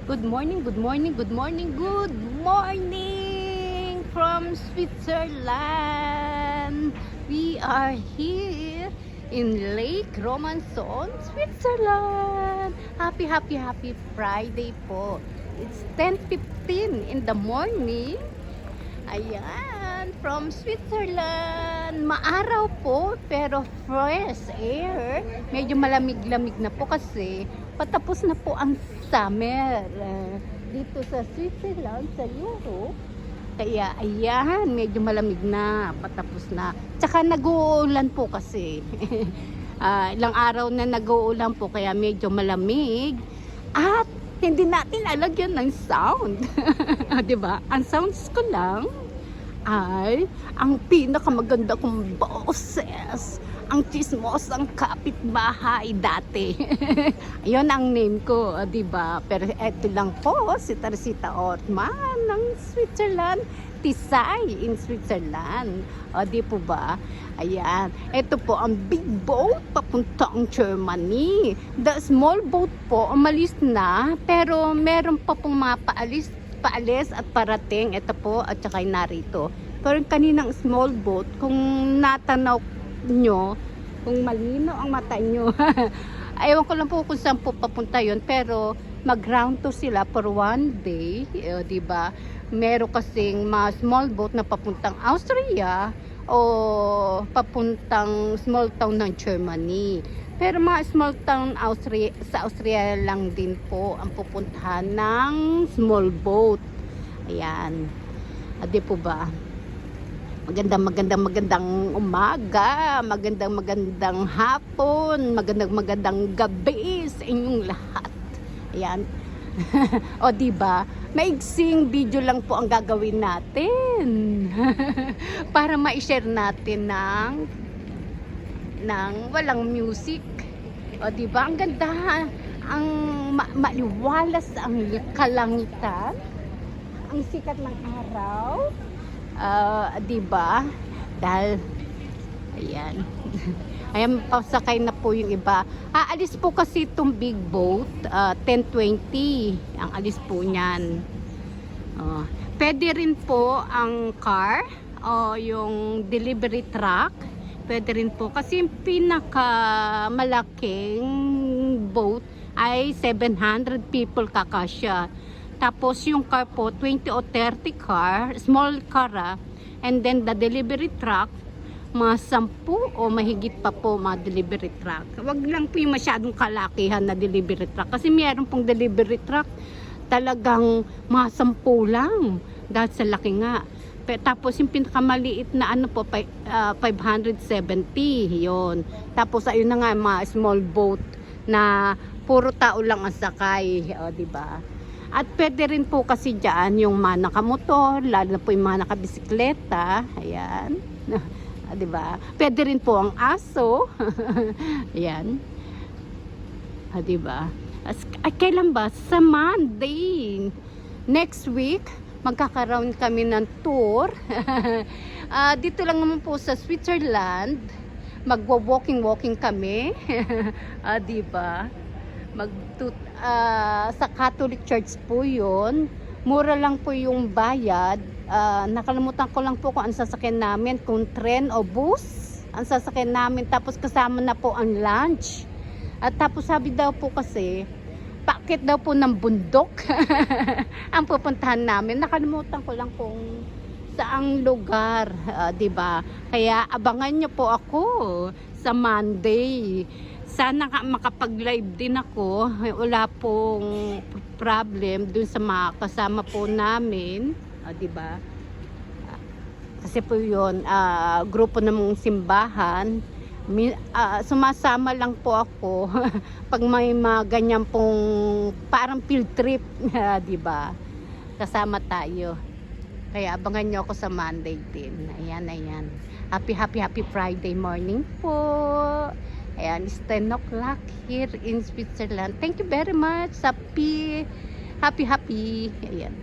Good morning, good morning, good morning, good morning from Switzerland. We are here in Lake Romanson, Switzerland. Happy Friday po. It's 10:15 in the morning. Ayan, from Switzerland. Maaraw po, pero fresh air. Medyo malamig-lamig na po kasi patapos na po ang summer dito sa Switzerland, sa Europe. Kaya ayan, medyo malamig na, patapos na. Tsaka nag-uulan po kasi. Ilang araw na nag-uulan po, kaya medyo malamig. At hindi natin lalagyan ng sound. 'Di ba? Ang sounds ko lang ay ang pinakamaganda kong boses, ang chismosang kapitbahay dati. Ayun ang name ko, 'di ba? Pero eto lang po, si Teresita Ortman ng Switzerland, Tisay in Switzerland. O, di po ba? Ayan. Ito po ang big boat papuntang Germany. The small boat po, umalis na. Pero meron pa pong mga paalis at parating. Ito po, at saka narito. Pero kaninang small boat, kung natanaw nyo, kung malino ang mata nyo, ayaw ko lang po kung saan po papunta yun. Pero mag-ground to sila for one day. Di ba? Meron kasing mga small boat na papuntang Austria o papuntang small town ng Germany. Pero mga small town sa Austria lang din po ang pupuntahan ng small boat. Ayan. Di po ba? Magandang umaga, magandang hapon, magandang gabi sa inyong lahat. Ayan. O diba, maigsing video lang po ang gagawin natin para ma-share natin ng walang music. O diba, ang ganda, ang maliwalas ang kalangitan, ang sikat ng araw. Diba, dahil ayan. Ayan, pasakay na po yung iba. Aalis po kasi itong big boat, 10:20 ang alis po niyan. Pwede rin po ang car o yung delivery truck. Pwede rin po kasi yung pinakamalaking boat ay 700 people kakasya. Tapos yung car po, 20 o 30 car, small car and then the delivery truck, mga 10 o mahigit pa po mga delivery truck. Wag lang po yung masyadong kalakihan na delivery truck. Kasi mayroon pong delivery truck talagang mga 10 lang. Dahil sa laki nga. Tapos yung pinakamaliit na ano po, 570 yon. Tapos ayun na nga mga small boat na puro tao lang ang sakay. O, diba? At pwede rin po kasi dyan yung mga nakamotor, lalo na po yung mga nakabisikleta. Ayan. Diba? Pwede rin po ang aso. Ayan. Diba? Kailan ba? Sa Monday. Next week, magkakaroon kami ng tour. Dito lang naman po sa Switzerland. Magwa-walking kami. Diba? Sa Catholic Church po yun. Mura lang po yung bayad. Nakalimutan ko lang po kung ang sasakyan namin, kung tren o bus ang sasakyan namin, tapos kasama na po ang lunch. At tapos sabi daw po kasi paakit daw po ng bundok ang pupuntahan namin. Nakalimutan ko lang kung saang lugar, diba? Kaya abangan nyo po ako sa Monday. Sana makapag-live din ako. Wala pong problem dun sa mga kasama po namin. Diba? Kasi po yun, grupo ng simbahan. Sumasama lang po ako pag may mga ganyan pong parang field trip. Diba? Kasama tayo. Kaya abangan nyo ako sa Monday din. Ayan. Happy Friday morning po. Ayan, it's 10 o'clock here in Switzerland. Thank you very much. Happy. Ayan.